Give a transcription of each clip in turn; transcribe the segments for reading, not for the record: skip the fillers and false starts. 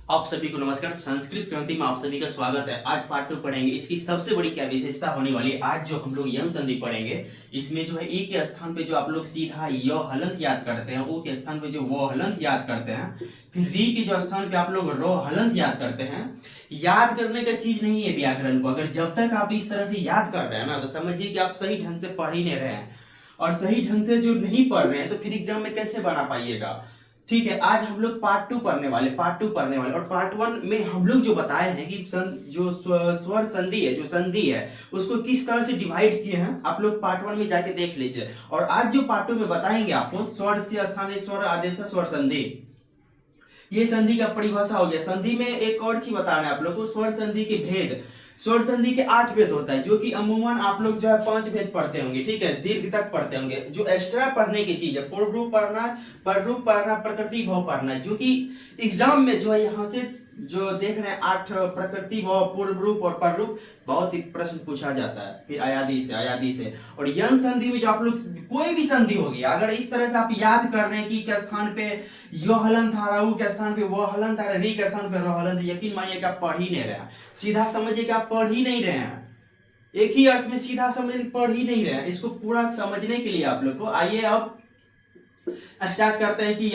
आप सभी को नमस्कार। संस्कृत क्रांति में आप सभी का स्वागत है। आज पार्ट 2 पढ़ेंगे। इसकी सबसे बड़ी क्या विशेषता होने वाली है, आज जो हम लोग यंग संधि पढ़ेंगे, इसमें जो है ई के स्थान पे जो आप लोग सीधा य हलंत याद करते हैं, ऊ के स्थान पे जो वो हलंत याद करते हैं, फिर री के जो स्थान पे आप लोग रो हलंत याद करते हैं। याद करने का चीज नहीं है व्याकरण को। अगर जब तक आप इस तरह से याद कर रहे हैं ना, तो समझिए कि आप सही ढंग से पढ़ ही नहीं रहे हैं, और सही ढंग से जो नहीं पढ़ रहे हैं तो फिर एग्जाम में कैसे बना पाइएगा। ठीक है, आज हम लोग पार्ट 2 पढ़ने वाले, और पार्ट 1 में हम लोग जो बताए हैं कि जो स्वर संधि है, जो संधि है, उसको किस तरह से डिवाइड किए हैं, आप लोग पार्ट 1 में जाके देख लीजिए। और आज जो पार्ट 2 में बताएंगे आपको, स्वर से स्थानीय स्वर आदेश स्वर संधि, ये संधि का परिभाषा हो गया। संधि में एक और चीज बताना है आप लोग को, स्वर संधि के भेद। स्वर संधि के 8 भेद होता है, जो कि अमूमन आप लोग जो है 5 भेद पढ़ते होंगे, ठीक है, दीर्घ तक पढ़ते होंगे। जो एक्स्ट्रा पढ़ने की चीज है, पूर्व रूप पढ़ना, पर रूप पढ़ना, प्रकृति भाव पढ़ना, जो कि एग्जाम में जो है यहाँ से जो देख रहे हैं 8 प्रकृति भाव, पूर्व रूप और पर रूप, बहुत ही प्रश्न पूछा जाता है। फिर अयादि से और यन संधि में जो आप लोग कोई भी संधि होगी, अगर इस तरह से आप याद कर रहे हैं कि के स्थान पे यो हलंत आ रहा, ऊ के स्थान पे वो हलंत आ रहा, री के स्थान पे रो हलंत, यकीन मानिए कि आप पढ़ ही नहीं रहे हैं। सीधा समझिए कि आप पढ़ ही नहीं रहे हैं। एक ही अर्थ में सीधा समझिए पढ़ ही नहीं रहे हैं। इसको पूरा समझने के लिए आप लोग को आइए अब स्टार्ट करते हैं कि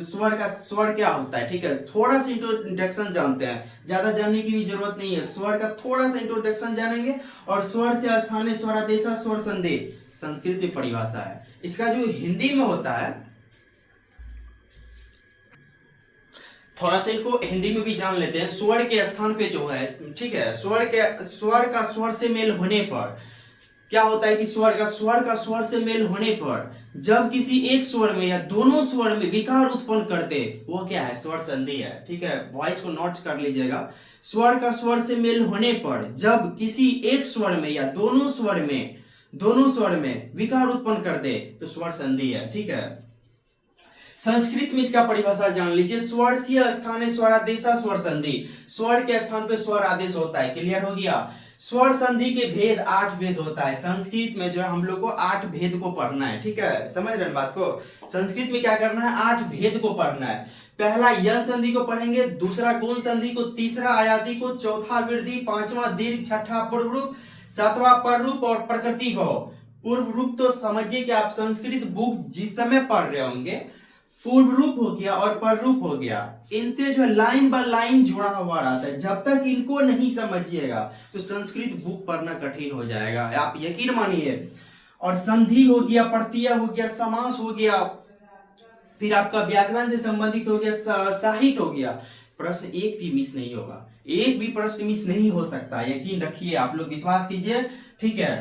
स्वर क्या होता है। ठीक है, थोड़ा सा इंट्रोडक्शन जानते हैं, ज्यादा जानने की भी जरूरत नहीं है। स्वर का थोड़ा सा इंट्रोडक्शन जानेंगे, और स्वर से स्थानीय स्वरादेश स्वर संधि संस्कृत में परिभाषा है। इसका जो हिंदी में होता है, थोड़ा सा इनको हिंदी में भी जान लेते हैं। स्वर के स्थान पे जो है, ठीक है, स्वर का स्वर से मेल होने पर क्या होता है कि स्वर का स्वर से मेल होने पर जब किसी एक स्वर में या दोनों स्वर में विकार उत्पन्न कर दे, वो क्या है, स्वर संधि है। ठीक है, वॉइस को नोट कर लीजिएगा। स्वर का स्वर से मेल होने पर जब किसी एक स्वर में या दोनों स्वर में विकार उत्पन्न कर दे तो स्वर संधि है। ठीक है, संस्कृत में इसका परिभाषा जान लीजिए। स्वर से स्थानीय स्वरादेश स्वर संधि, स्वर के स्थान पे स्वर आदेश होता है। क्लियर हो गया। स्वर संधि के भेद 8 भेद होता है। संस्कृत में जो है हम लोग को 8 भेद को पढ़ना है। ठीक है, समझ रहे हैं बात को। संस्कृत में क्या करना है, 8 भेद को पढ़ना है। पहला यन संधि को पढ़ेंगे, दूसरा गुण संधि को, तीसरा अयादि को, चौथा वृद्धि, पांचवा दीर्घ, छठा पूर्व रूप, सातवां पर रूप और प्रकृति भाव। पूर्व रूप तो समझिए कि आप संस्कृत बुक जिस समय पढ़ रहे होंगे, पूर्व रूप हो गया और पर रूप हो गया, इनसे जो लाइन बाय लाइन जुड़ा हुआ रहता है। जब तक इनको नहीं समझिएगा तो संस्कृत बुक पढ़ना कठिन हो जाएगा, आप यकीन मानिए। और संधि हो गया, प्रत्यय हो गया, समास हो गया, फिर आपका व्याकरण से संबंधित हो गया, साहित्य हो गया। प्रश्न एक भी मिस नहीं होगा, एक भी प्रश्न मिस नहीं हो सकता, यकीन रखिए, आप लोग विश्वास कीजिए। ठीक है,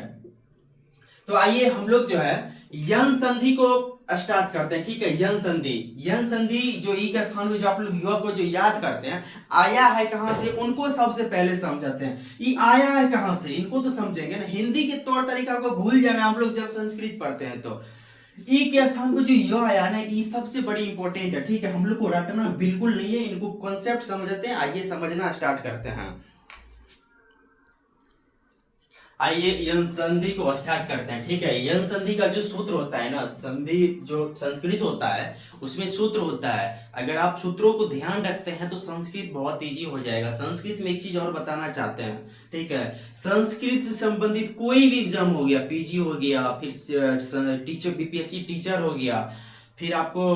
तो आइए हम लोग जो है यन संधि को स्टार्ट करते हैं। ठीक है, यन संधि जो ई के स्थान में जो आप लोग युवा को जो याद करते हैं, आया है कहां से, उनको सबसे पहले समझाते हैं। ये आया है कहां से, इनको तो समझेंगे ना। हिंदी के तौर तरीका को भूल जाना हम लोग जब संस्कृत पढ़ते हैं तो। ई के स्थान पर जो य आया ना, ये सबसे बड़ी इंपॉर्टेंट है। ठीक है, हम लोग को रटना बिल्कुल नहीं है, इनको कॉन्सेप्ट समझते हैं। आइए समझना स्टार्ट करते हैं। आइए यन संधि को स्टार्ट करते हैं। ठीक है, यन संधि का जो सूत्र होता है ना, संधि जो संस्कृत होता है उसमें सूत्र होता है। अगर आप सूत्रों को ध्यान रखते हैं तो संस्कृत बहुत इजी हो जाएगा। संस्कृत में एक चीज और बताना चाहते हैं। ठीक है, संस्कृत से संबंधित कोई भी एग्जाम हो गया, पीजी हो गया, फिर टीचर बीपीएससी टीचर हो गया, फिर आपको,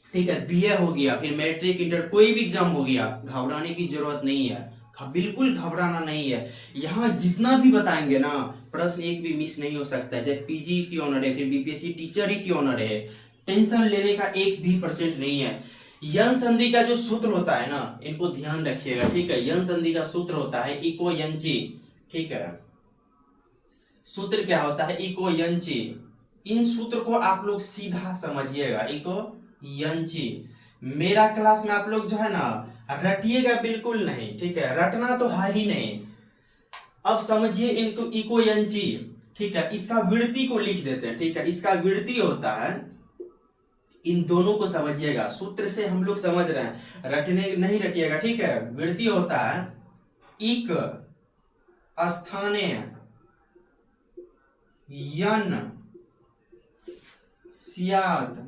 ठीक है, बीए हो गया, फिर मैट्रिक इंटर, कोई भी एग्जाम हो गया, घबराने की जरूरत नहीं है, बिल्कुल घबराना नहीं है। यहाँ जितना भी बताएंगे ना, प्रश्न एक भी मिस नहीं हो सकता है, चाहे पीजी क्यों न रहे, फिर बीपीएससी टीचर ही क्यों न रहे। टेंशन लेने का एक भी परसेंट नहीं है। यन संधि का जो सूत्र होता है ना, इनको ध्यान रखिएगा। ठीक है, यन संधि का सूत्र होता है इको यंची। ठीक है, सूत्र क्या होता है, इको यंची। इन सूत्र को आप लोग सीधा समझिएगा, इको यंची। मेरा क्लास में आप लोग जो है ना रटिएगा बिल्कुल नहीं। ठीक है, रटना तो है ही नहीं। अब समझिए इनको, इको यंची। ठीक है, इसका विड़ती को लिख देते हैं। ठीक है, इसका विड़ती होता है, इन दोनों को समझिएगा, सूत्र से हम लोग समझ रहे हैं, रटने नहीं रटिएगा। ठीक है, विड़ती होता है इक स्थानीय यन स्याद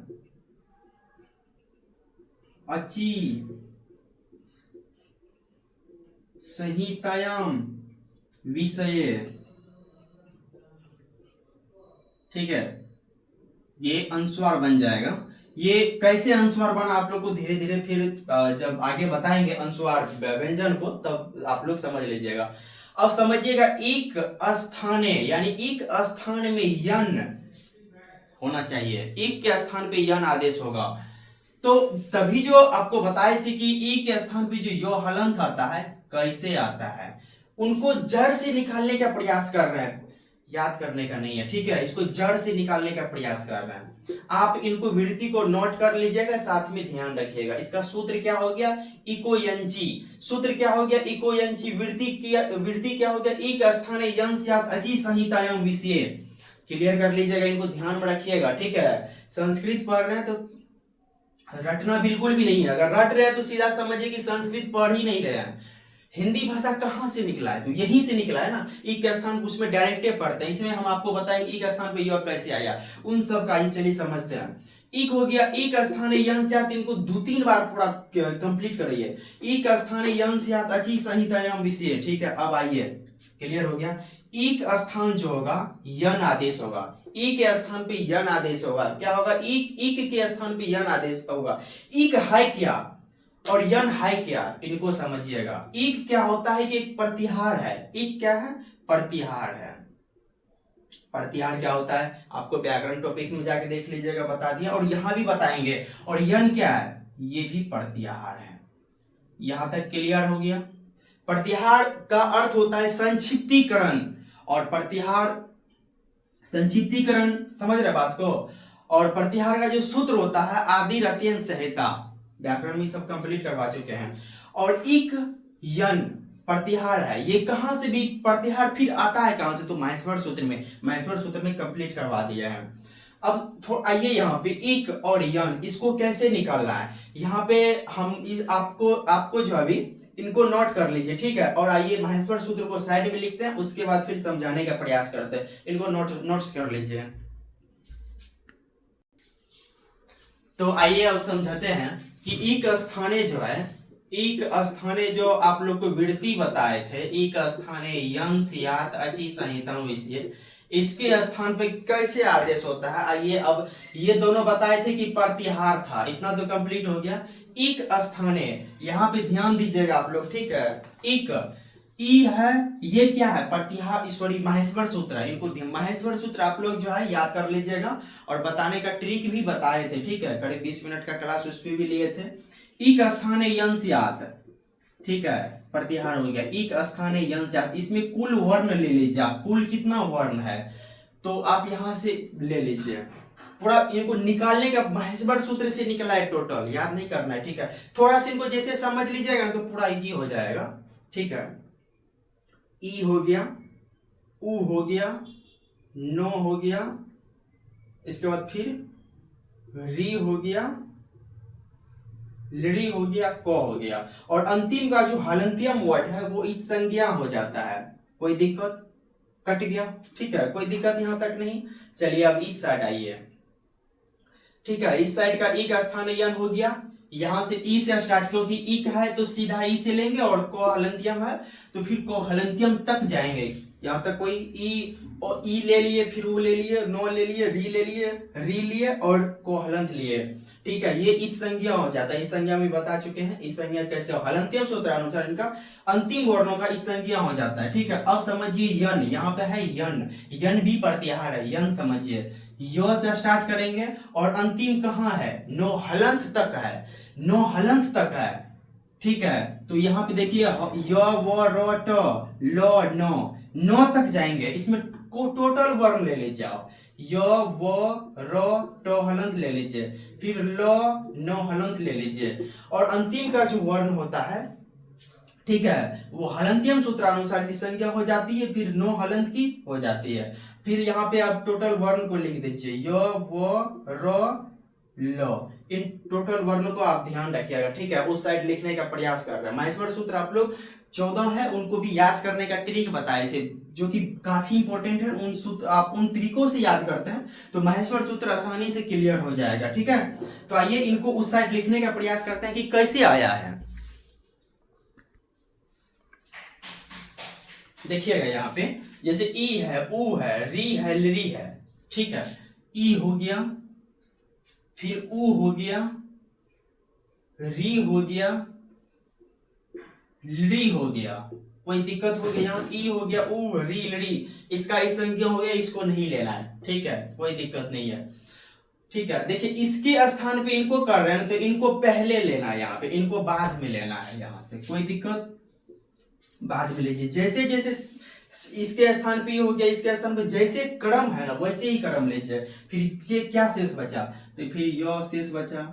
अची संहितायां विषये, ठीक है, ये अनुस्वार बन जाएगा। ये कैसे अनुस्वार बना आप लोग को धीरे धीरे फिर जब आगे बताएंगे अनुस्वार व्यंजन को तब आप लोग समझ लीजिएगा। अब समझिएगा, एक स्थाने यानी एक स्थान में यन होना चाहिए, एक के स्थान पे यन आदेश होगा। तो तभी जो आपको बताए थे कि ई के स्थान पे जो यो हलंत आता है कैसे आता है, उनको जड़ से निकालने का प्रयास कर रहे हैं, याद करने का नहीं है, ठीक है, इसको जड़ से निकालने का प्रयास कर रहे हैं। आप इनको वृत्ति को नोट कर लीजिएगा, साथ में ध्यान रखिएगा। इसका सूत्र क्या हो गया, इको यंची, सूत्र क्या हो गया, इको यंची। वृत्ति क्या हो गया, एक स्थाने यं स्यात् अचि संहितायां विषये। क्लियर कर लीजिएगा, इनको ध्यान में रखिएगा, ठीक है। संस्कृत पढ़ रहे हैं तो रटना बिल्कुल भी नहीं है, अगर रट रहे हैं तो सीधा समझिए कि संस्कृत पढ़ ही नहीं रहे हैं। हिंदी भाषा कहाँ से निकला है, तो यहीं से निकला है ना, ई के स्थान उसमें डायरेक्टे पढ़ते हैं। इसमें हम आपको बताएंगे ई के स्थान पे यह कैसे आया, उन सब का ही चलिए समझते हैं। एक हो गया, एक स्थान यं स्यात्, इनको 2-3 बार पूरा कंप्लीट करिए। एक स्थान यं स्यात् अचि संहितायां विषये, ठीक है। अब आइए, क्लियर हो गया। एक स्थान जो होगा यन आदेश होगा, ई के स्थान पे यन आदेश होगा। क्या होगा, एक के स्थान पे यन आदेश होगा। एक है क्या और यन है क्या, इनको समझिएगा। एक क्या होता है कि एक प्रतिहार है, एक क्या है, प्रतिहार है। प्रतिहार क्या होता है आपको व्याकरण टॉपिक में जाके देख लीजिएगा, बता दिया, और यहां भी बताएंगे। और यन क्या है, ये भी प्रतिहार है। यहां तक क्लियर हो गया। प्रतिहार का अर्थ होता है संक्षिप्तीकरण, और प्रतिहार संक्षिप्तीकरण, समझ रहे बात को। और प्रतिहार का जो सूत्र होता है आदि रत्यन संहिता, व्याकरण में सब कंप्लीट करवा चुके हैं। और एक यन प्रतिहार है, ये कहां से भी प्रतिहार फिर आता है कहां से, तो माहेश्वर सूत्र में, माहेश्वर सूत्र में कंप्लीट करवा दिया है। अब आइए यहाँ पे एक और यन, इसको कैसे निकालना है, यहाँ पे हम इस आपको जो अभी इनको नोट कर लीजिए, ठीक है। और आइए माहेश्वर सूत्र को साइड में लिखते हैं, उसके बाद फिर समझाने का प्रयास करते हैं। इनको नोट्स कर लीजिए। तो आइए अब समझाते हैं कि एक स्थाने जो है, एक स्थाने जो आप लोग को वृत्ति बताए थे, एक स्थाने यं स्यात् अचि संहितां विषये, इसके स्थान पे कैसे आदेश होता है। आइए, अब ये दोनों बताए थे कि प्रतिहार था, इतना तो कंप्लीट हो गया। एक स्थाने, यहाँ पे ध्यान दीजिएगा आप लोग, ठीक है। एक ई है, ये क्या है, प्रतिहार, ईश्वरी माहेश्वर सूत्र है। इनको माहेश्वर सूत्र आप लोग जो है याद कर लीजिएगा, और बताने का ट्रिक भी बताए थे, ठीक है। करीब 20 मिनट का क्लास उस पर भी लिए थे। एक स्थाने यं स्यात्, ठीक है, प्रतिहार हो गया। एक स्थाने यं स्यात्, इसमें कुल वर्ण ले लीजिए आप, कुल कितना वर्ण है तो आप यहां से ले लीजिए। पूरा इनको निकालने का माहेश्वर सूत्र से निकला है, टोटल याद नहीं करना है, ठीक है। थोड़ा सा इनको जैसे समझ लीजिएगा तो पूरा इजी हो जाएगा, ठीक है। ई हो गया, उ हो गया, नो हो गया, इसके बाद फिर री हो गया, लड़ी हो गया, क हो गया, और अंतिम का जो हलंतियम वर्ड है वो इत संज्ञा हो जाता है। कोई दिक्कत, कट गया, ठीक है, कोई दिक्कत यहां तक नहीं। चलिए अब इस साइड आइए, ठीक है। इस साइड का एक स्थान यन हो गया, यहां से ई से स्टार्ट, क्योंकि ई है तो सीधा ई से लेंगे, और को हलंतियम है तो फिर को हलंतियम तक जाएंगे। यहां तक कोई ई और ई ले लिए, फिर वो ले लिए, नो ले लिए, री ले लिए, री लिए और को हलंत लिए, ठीक है। ये इस संज्ञा हो जाता है, इस संज्ञा में बता चुके हैं। इस संज्ञा कैसे, हलंतियम सूत्रानुसार इनका अंतिम वर्णों का इस संज्ञा हो जाता है, ठीक है। अब समझिए यन, यहाँ पे है यन, यन भी प्रतिहार है। यन समझिए, य से स्टार्ट करेंगे और अंतिम कहाँ है, नो हलंत तक है, नो हलंत तक है, ठीक है। तो यहाँ पे देखिए य व र ट ल नो तक जाएंगे। इसमें को टोटल वर्ण ले लीजिए आप, य व र ट हलंत ले लीजिए, फिर ल न हलंत ले लीजिए, और अंतिम का जो वर्ण होता है, ठीक है, वो हलंतियम सूत्रानुसार की संज्ञा हो जाती है, फिर नो हलंत की हो जाती है। फिर यहाँ पे आप टोटल वर्ण को लिख दीजिए, य व र ल, इन टोटल वर्णों को आप ध्यान रखिएगा, ठीक है। उस साइड लिखने का प्रयास कर रहे हैं। माहेश्वर सूत्र आप लोग 14 है, उनको भी याद करने का ट्रिक बताए थे, जो कि काफी इंपॉर्टेंट है। उन सूत्र आप उन तरीकों से याद करते हैं तो माहेश्वर सूत्र आसानी से क्लियर हो जाएगा, ठीक है। तो आइए इनको उस साइड लिखने का प्रयास करते हैं कि कैसे आया है। देखिएगा यहाँ पे, जैसे ई है, ऊ है, री है, लिरी है, ठीक है। ई हो गया, फिर ऊ हो गया, री हो गया, ली हो गया। कोई दिक्कत हो गया? यहाँ ई हो गया, ऊ, री, लड़ी, इसका इस संज्ञा हो गया, इसको नहीं लेना है, ठीक है, कोई दिक्कत नहीं है, ठीक है। देखिए इसके स्थान पे इनको कर रहे हैं तो इनको पहले लेना है, यहाँ पे इनको बाद में लेना है, यहाँ से कोई दिक्कत, बाद में लीजिए। जैसे जैसे इसके स्थान पे हो गया, इसके स्थान पे जैसे क्रम है ना वैसे ही क्रम लीजिए। फिर ये क्या शेष बचा, तो फिर यो शेष बचा,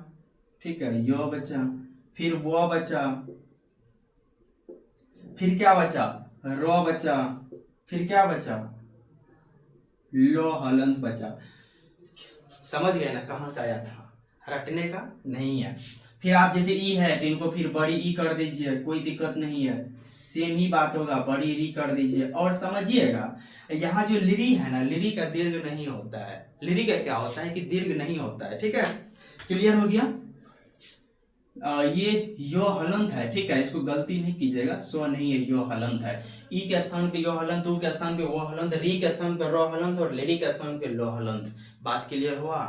ठीक है, यो बचा, फिर वो बचा, फिर क्या बचा, रो बचा, फिर क्या बचा, लो हलंत बचा। समझ गए ना कहां से आया था, रटने का नहीं है। फिर आप जैसे ई है तो इनको फिर बड़ी ई कर दीजिए, कोई दिक्कत नहीं है, सेम ही बात होगा, बड़ी री कर दीजिए। और समझिएगा यहाँ जो लिरी है ना, लिरी का दीर्घ नहीं होता है। लिरी का क्या होता है कि दीर्घ नहीं होता है, ठीक है, क्लियर हो गया। ये यो हलंत है, ठीक है, इसको गलती नहीं कीजिएगा, सो नहीं है, यो हलंत है। ई के स्थान पे यो हलंत, ऊ के स्थान पे वो हलंत, री के स्थान पे रो हलंत और लेडी के स्थान पे लो हलंत। बात क्लियर हुआ?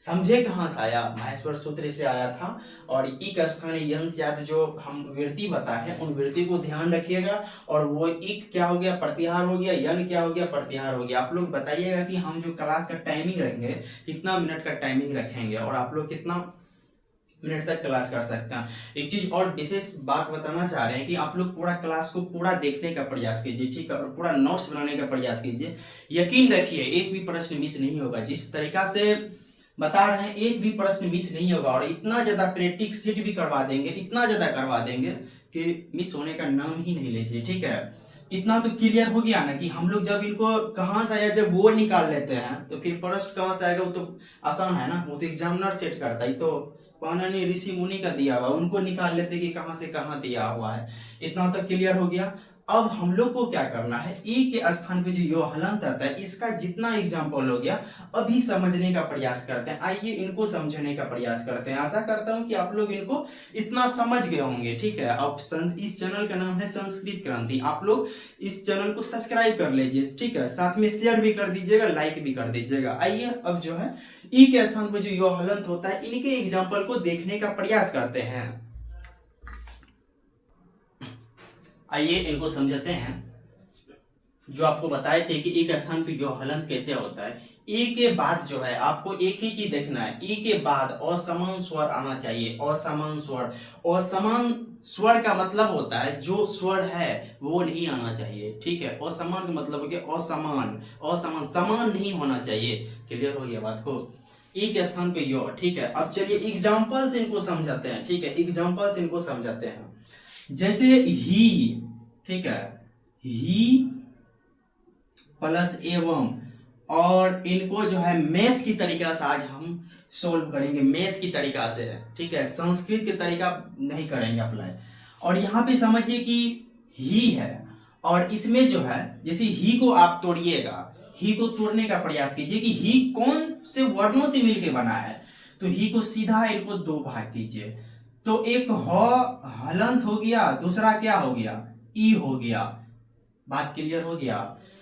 समझे कहाँ से आया? माहेश्वर सूत्र से आया था। और ई का स्थान यंस याद जो हम वृत्ति बताए हैं उन वृत्ति को ध्यान रखिएगा। और वो इक क्या हो गया, प्रत्याहार हो गया, यन क्या हो गया, प्रत्याहार हो गया। आप लोग बताइएगा कि हम जो क्लास का टाइमिंग रखेंगे कितना मिनट का टाइमिंग रखेंगे और आप लोग कितना मिनट तक क्लास कर सकते हैं। एक चीज और विशेष बात बताना चाह रहे हैं कि आप लोग पूरा क्लास को पूरा देखने का प्रयास कीजिए, ठीक है, और पूरा नोट्स बनाने का प्रयास कीजिए। यकीन रखिए एक भी प्रश्न मिस नहीं होगा। जिस तरीका से बता रहे हैं एक भी प्रश्न मिस नहीं होगा। और इतना ज्यादा प्रैक्टिस सीट भी करवा देंगे, इतना ज्यादा करवा देंगे कि मिस होने का नाम ही नहीं लीजिए, ठीक है। इतना तो क्लियर हो गया ना कि हम लोग जब इनको कहाँ से आया, जब वो निकाल लेते हैं तो फिर प्रश्न कहाँ से आएगा वो तो आसान है ना, वो तो एग्जामिनर सेट करता है। तो पाणिनि ऋषि मुनि का दिया हुआ, उनको निकाल लेते कि कहाँ से कहाँ दिया हुआ है। इतना तक क्लियर हो गया। अब हम लोग को क्या करना है, ई के स्थान पे जो यो हलंत आता है इसका जितना एग्जाम्पल हो गया अभी समझने का प्रयास करते हैं। आइए इनको समझने का प्रयास करते हैं। आशा करता हूं कि आप लोग इनको इतना समझ गए होंगे, ठीक है। अब इस चैनल का नाम है संस्कृत क्रांति। आप लोग इस चैनल को सब्सक्राइब कर लीजिए, ठीक है, साथ में शेयर भी कर दीजिएगा, लाइक भी कर दीजिएगा। आइए अब जो है ई के स्थान पे जो यो हलंत होता है इनके एग्जाम्पल को देखने का प्रयास करते हैं। आइए इनको समझते हैं। जो आपको बताए थे कि ई के स्थान पे यो हलंत कैसे होता है। ई के बाद जो है आपको एक ही चीज देखना है, ई के बाद असमान स्वर आना चाहिए। असमान स्वर, असमान स्वर का मतलब होता है जो स्वर है वो नहीं आना चाहिए, ठीक है। असमान का मतलब हो गया असमान, असमान, समान नहीं होना चाहिए। क्लियर हो गया बात को? ई के स्थान पे यो, ठीक है। अब चलिए एग्जाम्पल से इनको समझाते हैं, ठीक है, एग्जाम्पल से इनको समझाते हैं। जैसे ही, ठीक है, ही प्लस एवं, और इनको जो है मैथ की तरीका से आज हम सोल्व करेंगे, मैथ की तरीका से, ठीक है, संस्कृत के तरीका नहीं करेंगे अप्लाई। और यहाँ पे समझिए कि ही है और इसमें जो है जैसे ही को आप तोड़िएगा, ही को तोड़ने का प्रयास कीजिए कि ही कौन से वर्णों से मिलके बना है। तो ही को सीधा इनको दो भाग कीजिए। तो एक ह हलंत हो गया, दूसरा क्या हो गया, ई हो गया। बात क्लियर हो गया?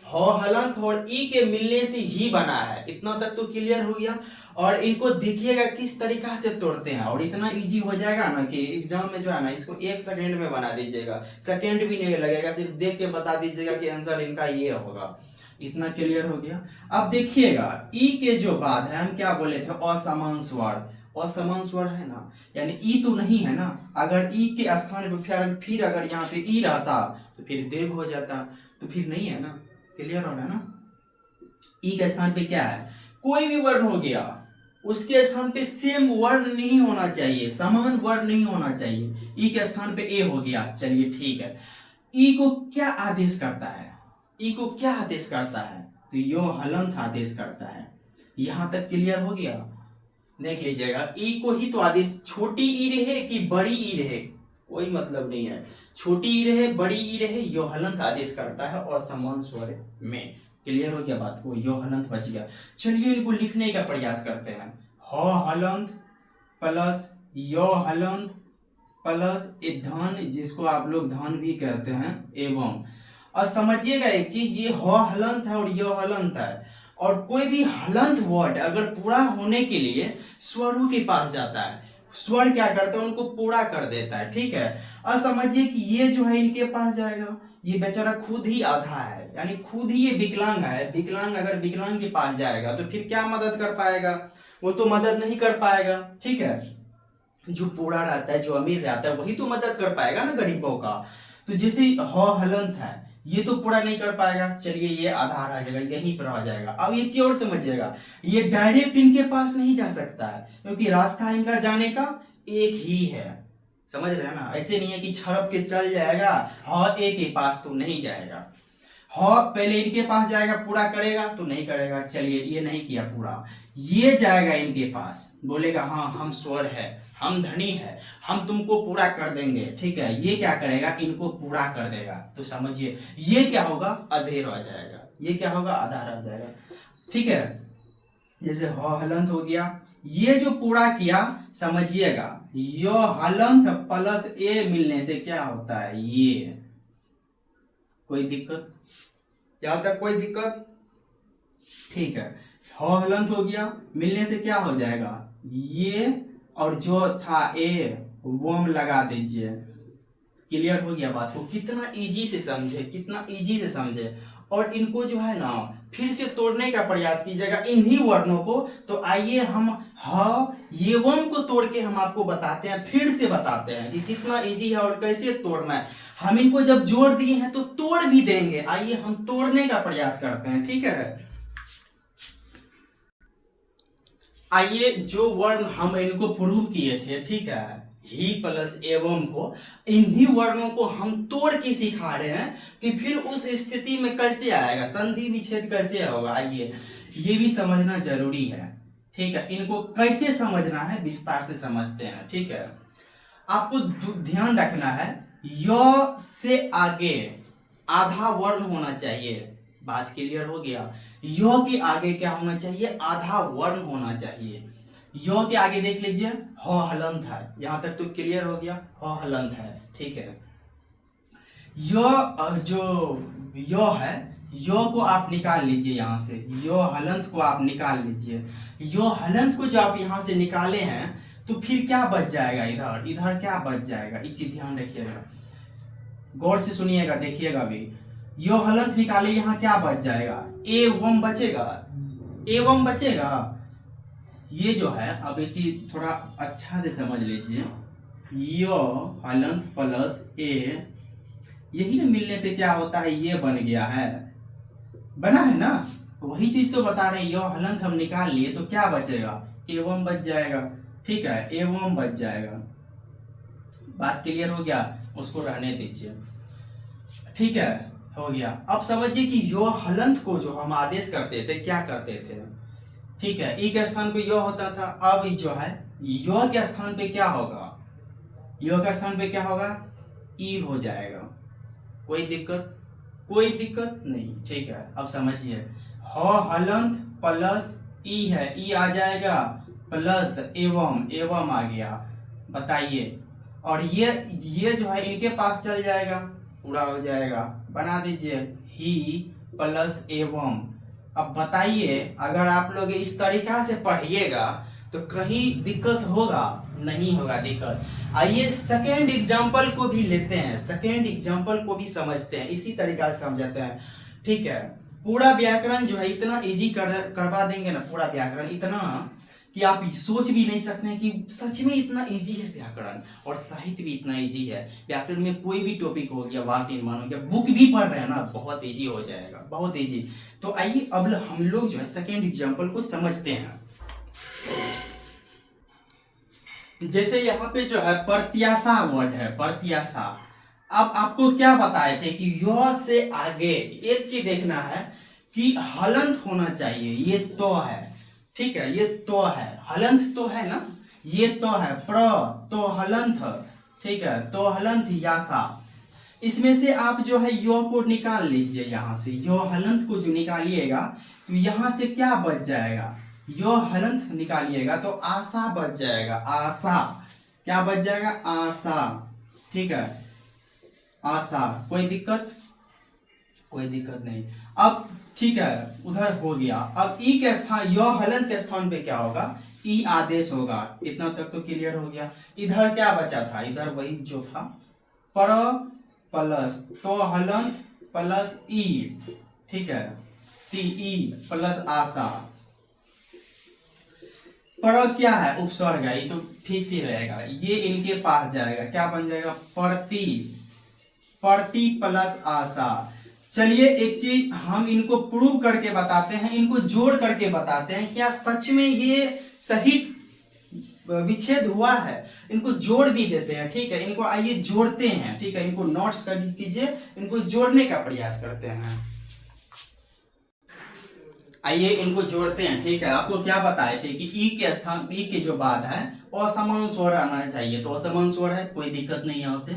ह हलंत और ई के मिलने से ही बना है। इतना तक तो क्लियर हो गया। और इनको देखिएगा किस तरीका से तोड़ते हैं और इतना इजी हो जाएगा ना कि एग्जाम में जो है ना इसको 1 सेकेंड में बना दीजिएगा, सेकेंड भी नहीं लगेगा, सिर्फ देख के बता दीजिएगा कि आंसर इनका ये होगा। इतना क्लियर हो गया। अब देखिएगा ई के जो बाद है हम क्या बोले थे, असमान स्वर। असमान स्वर है ना, यानी ई तो नहीं है ना। अगर ई के स्थान पे फिर अगर यहाँ पे ई रहता तो फिर दीर्घ हो जाता, तो फिर नहीं है ना। क्लियर हो रहा है ना? ई के स्थान पे क्या है, कोई भी वर्ण हो गया उसके स्थान पे सेम वर्ण नहीं होना चाहिए, समान वर्ण नहीं होना चाहिए। ई के स्थान पे ए हो गया, चलिए ठीक है। ई को क्या आदेश करता है, ई को क्या आदेश करता है, तो यो हलंत आदेश करता है। यहां तक क्लियर हो गया? देख लीजिएगा, ई को ही तो आदेश, छोटी ई रहे कि बड़ी ई रहे कोई मतलब नहीं है, छोटी ई रहे बड़ी ई रहे, यो हलंत आदेश करता है और समान स्वर में। क्लियर हो गया बात को? यो हलंत बच गया। चलिए इनको लिखने का प्रयास करते हैं। ह हलंत प्लस यो हलंत प्लस ए धन, जिसको आप लोग धन भी कहते हैं, एवं। और समझिएगा एक चीज, ये ह हलंत है और य हलंत है, और कोई भी हलंत वर्ड अगर पूरा होने के लिए स्वरों के पास जाता है, स्वर क्या करता है, उनको पूरा कर देता है, ठीक है। अब समझिए कि ये जो है इनके पास जाएगा, ये बेचारा खुद ही आधा है, यानी खुद ही ये विकलांग है। विकलांग अगर विकलांग के पास जाएगा तो फिर क्या मदद कर पाएगा, वो तो मदद नहीं कर पाएगा, ठीक है। जो पूरा रहता है, जो अमीर रहता है, वही तो मदद कर पाएगा ना गरीबों का। तो जैसे ह हलंत है, ये तो पूरा नहीं कर पाएगा, चलिए ये आधा रह जाएगा, यहीं पर आ जाएगा। अब ये चीज और समझिएगा, ये डायरेक्ट इनके पास नहीं जा सकता है, क्योंकि रास्ता इनका जाने का एक ही है, समझ रहे हैं ना। ऐसे नहीं है कि छड़प के चल जाएगा, हाँ एक के पास तो नहीं जाएगा। हाँ पहले इनके पास जाएगा, पूरा करेगा तो नहीं करेगा, चलिए ये नहीं किया पूरा, ये जाएगा इनके पास, बोलेगा हाँ हम स्वर है, हम धनी है, हम तुमको पूरा कर देंगे, ठीक है। ये क्या करेगा, इनको पूरा कर देगा, तो समझिए ये क्या होगा, अधेर हो जाएगा, ये क्या होगा, आधा रह जाएगा, ठीक है। जैसे ह हलंत हो गया, ये जो पूरा किया, समझिएगा य हलंत प्लस ए मिलने से क्या होता है, ये कोई दिक्कत, क्या होता है, कोई दिक्कत, ठीक है। ह हलंत हो गया, मिलने से क्या हो जाएगा, ये और जो था ए वोम लगा दीजिए, क्लियर हो गया बात को। कितना इजी से समझे, कितना इजी से समझे। और इनको जो है ना फिर से तोड़ने का प्रयास कीजिएगा इन्हीं वर्णों को। तो आइए हम ह ये वम को तोड़ के हम आपको बताते हैं, फिर से बताते हैं कि कितना इजी है और कैसे तोड़ना है। हम इनको जब जोड़ दिए हैं तो तोड़ भी देंगे, आइए हम तोड़ने का प्रयास करते हैं, ठीक है। आइए जो वर्ण हम इनको प्रूव किए थे, ठीक है, ही प्लस एवं को, इन्हीं वर्णों को हम तोड़ के सिखा रहे हैं कि फिर उस स्थिति में कैसे आएगा, संधि विच्छेद कैसे होगा। आइए ये भी समझना जरूरी है, ठीक है। इनको कैसे समझना है विस्तार से समझते हैं, ठीक है। आपको ध्यान रखना है, य से आगे आधा वर्ण होना चाहिए, बात क्लियर हो गया। य के आगे क्या होना चाहिए, आधा वर्ण होना चाहिए। य के आगे देख लीजिए ह हलंत है, यहां तक तो क्लियर हो गया, ह हलंत है, ठीक है। जो य है, य को आप निकाल लीजिए यहाँ से, य हलंत को आप निकाल लीजिए। य हलंत को जो आप यहाँ से निकाले हैं तो फिर क्या बच जाएगा, इधर इधर क्या बच जाएगा, इसी ध्यान रखिएगा, गौर से सुनिएगा, देखिएगा भी। यो हलंत निकाले, यहाँ क्या बच जाएगा, एवं बचेगा, एवं बचेगा। ये जो है, अब एक चीज थोड़ा अच्छा से समझ लीजिए, यो हलंत प्लस ए, यही ना मिलने से क्या होता है, ये बन गया है, बना है ना। वही चीज तो बता रहे हैं, यो हलंत हम निकाल लिए तो क्या बचेगा, एवं बच जाएगा, ठीक है, एवं बच जाएगा। बात क्लियर हो गया, उसको रहने दीजिए, ठीक है, हो गया। अब समझिए कि यो हलंत को जो हम आदेश करते थे, क्या करते थे, ठीक है, ई के स्थान पे यो होता था, अब जो है यो के स्थान पे क्या होगा, यो के स्थान पे क्या होगा, ई हो जाएगा। कोई दिक्कत, कोई दिक्कत नहीं, ठीक है। अब समझिए ह हलंत प्लस ई है, ई आ जाएगा, प्लस एवं, एवं आ गया, बताइए। और ये जो है इनके पास चल जाएगा, पूरा हो जाएगा, बना दीजिए ही प्लस एवं। अब बताइए, अगर आप लोग इस तरीका से पढ़िएगा तो कहीं दिक्कत होगा, नहीं होगा दिक्कत। आइए सेकेंड एग्जाम्पल को भी लेते हैं, सेकेंड एग्जाम्पल को भी समझते हैं, इसी तरीका से समझते हैं, ठीक है। पूरा व्याकरण जो है इतना इजी करवा देंगे ना, पूरा व्याकरण इतना कि आप सोच भी नहीं सकते हैं कि सच में इतना इजी है व्याकरण, और साहित्य भी इतना इजी है। व्याकरण में कोई भी टॉपिक हो गया, वाक्य निर्माण हो गया, बुक भी पढ़ रहे हैं ना, बहुत इजी हो जाएगा, बहुत इजी। तो आइए अब हम लोग जो है सेकेंड एग्जाम्पल को समझते हैं। जैसे यहाँ पे जो है प्रत्याशा वर्ड है, प्रत्याशा। अब आपको क्या बताए थे कि य से आगे एक चीज देखना है कि हलंत होना चाहिए, ये तो है, ठीक है, ये तो है, हलंत तो है ना, ये तो है, प्र तो हलंत, ठीक है, तो हलंत यासा। इसमें से आप जो है यो को निकाल लीजिए, यहाँ से यो हलंत को जो निकालिएगा तो यहाँ से क्या बच जाएगा, यो हलंत निकालिएगा तो आशा बच जाएगा, आशा, क्या बच जाएगा, आशा, ठीक है, आशा। कोई दिक्कत, कोई दिक्कत नहीं। अब ठीक है, उधर हो गया। अब ई के स्थान, य हलंत के स्थान पे क्या होगा, ई आदेश होगा। इतना तक तो क्लियर हो गया। इधर क्या बचा था, इधर वही जो था, पर प्लस तो हलंत प्लस ई, ठीक है, ती ई प्लस आशा। पर क्या है, उपसर्ग है, ये तो ठीक से रहेगा, ये इनके पास जाएगा, क्या बन जाएगा, प्रति, प्रति प्लस आशा। चलिए एक चीज हम इनको प्रूव करके बताते हैं, इनको जोड़ करके बताते हैं, क्या सच में ये सही विच्छेद हुआ है। इनको जोड़ भी देते हैं, ठीक है, इनको आइए जोड़ते हैं, ठीक है, इनको नोट्स कर कीजिए, इनको जोड़ने का प्रयास करते हैं। आइए इनको जोड़ते हैं, ठीक है। आपको क्या बताए थे कि ई के स्थान, ई के जो बाद है असमान स्वर आना चाहिए, तो असमान स्वर है, कोई दिक्कत नहीं यहाँ से।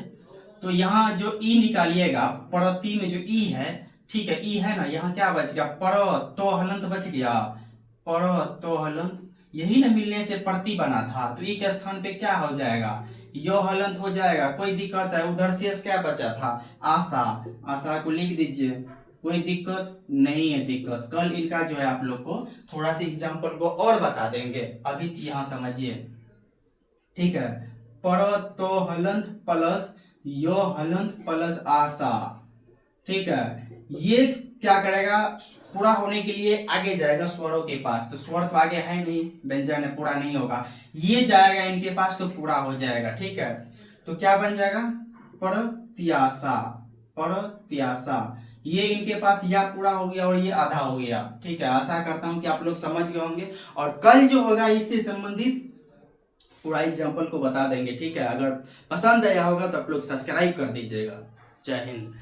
तो यहाँ जो ई निकालिएगा, प्रति में जो ई है, ठीक है, ई है ना, यहाँ क्या बच गया, पर तो हलंत बच गया, पर तो हलंत, यही ना मिलने से प्रति बना था, तो ई के स्थान पे क्या हो जाएगा, यो हलंत हो जाएगा, कोई दिक्कत है। उधर शेष क्या बचा था, आशा, आशा को लिख दीजिए, कोई दिक्कत नहीं है। दिक्कत कल इनका जो है आप लोग को थोड़ा सा एग्जाम्पल को और बता देंगे, अभी यहाँ समझिए, ठीक है। पर तो हलंत प्लस यो हलंत प्लस आशा, ठीक है, ये क्या करेगा, पूरा होने के लिए आगे जाएगा स्वरों के पास, तो स्वर तो आगे है नहीं, व्यंजन है, पूरा नहीं होगा, ये जाएगा इनके पास तो पूरा हो जाएगा, ठीक है। तो क्या बन जाएगा, परत्याशा, परत्याशा, ये इनके पास या पूरा हो गया और ये आधा हो गया, ठीक है। आशा करता हूं कि आप लोग समझ गए होंगे, और कल जो होगा इससे संबंधित पूरा एग्जाम्पल को बता देंगे, ठीक है। अगर पसंद आया होगा तो आप लोग सब्सक्राइब कर दीजिएगा। जय हिंद।